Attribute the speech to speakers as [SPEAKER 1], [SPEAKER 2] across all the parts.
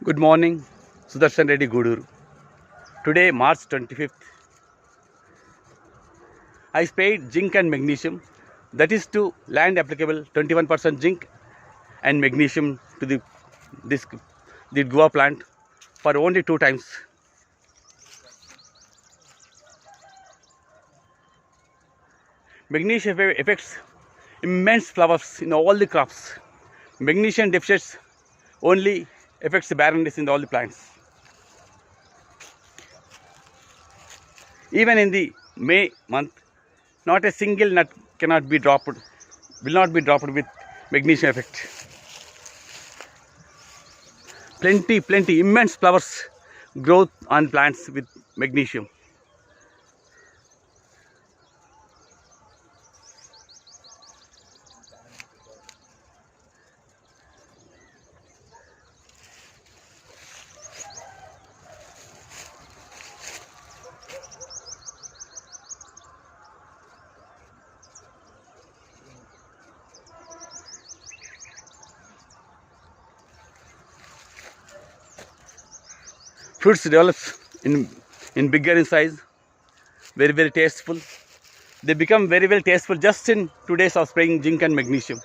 [SPEAKER 1] Good morning, Sudarshan Reddy Guduru. Today, March 25th, I sprayed zinc and magnesium. That is to land applicable 21% zinc and magnesium to the guava plant for only 2 times. Magnesium affects immense flowers in all the crops. Magnesium deficits only affects the barrenness in all the plants. Even in the May month, not a single nut cannot be dropped, will not be dropped with magnesium effect. Plenty, immense flowers grow on plants with magnesium. Fruits develop in bigger in size, very tasteful. They become very tasteful just in 2 days of spraying zinc and magnesium.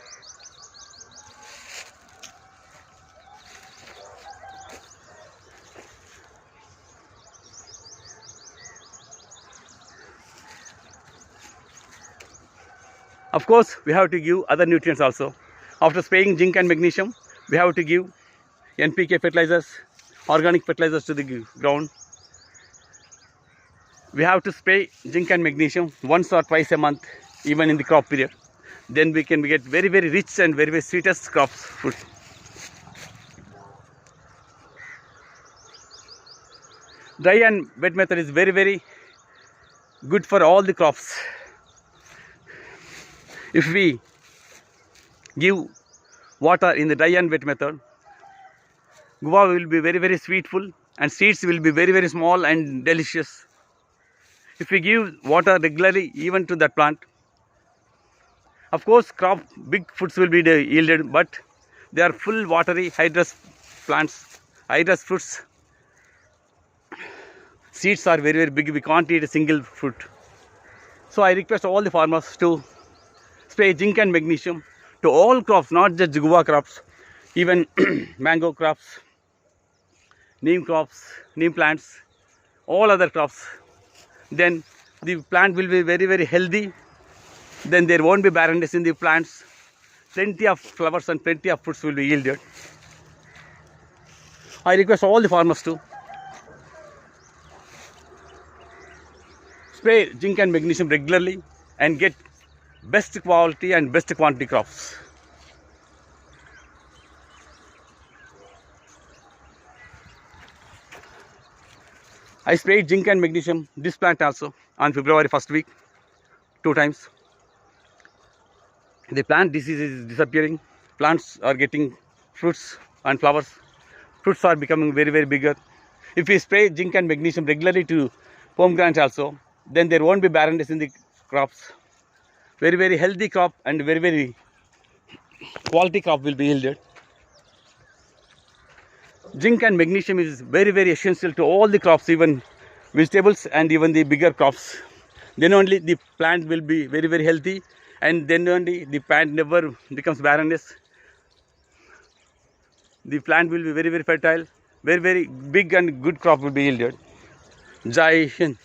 [SPEAKER 1] Of course, we have to give other nutrients also. After spraying zinc and magnesium, we have to give NPK fertilizers, organic fertilizers to the ground. We have to spray zinc and magnesium once or twice a month, even in the crop period. Then we can get very rich and very sweetest crops fruit. Dry and wet method is very good for all the crops. If we give water in the dry and wet method, guava will be very sweetful and seeds will be very small and delicious. If we give water regularly even to that plant, of course big fruits will be yielded, but they are full watery hydrous plants, hydrous fruits. Seeds are very big, we can't eat a single fruit. So I request all the farmers to spray zinc and magnesium to all crops, not just guava crops, even mango crops, neem plants, all other crops. Then the plant will be very healthy. Then there won't be barrenness in the plants. Plenty of flowers and plenty of fruits will be yielded. I request all the farmers to spray zinc and magnesium regularly and get best quality and best quantity crops. I sprayed zinc and magnesium this plant also on February 1st week, 2 times. The plant disease is disappearing. Plants are getting fruits and flowers. Fruits are becoming very bigger. If we spray zinc and magnesium regularly to pomegranates also, then there won't be barrenness in the crops. Very healthy crop and very quality crop will be yielded. Zinc and magnesium is very essential to all the crops, even vegetables and even the bigger crops. Then only the plant will be very healthy, and then only the plant never becomes barrenness. The plant will be very fertile, very big and good crop will be yielded. Jai Hind.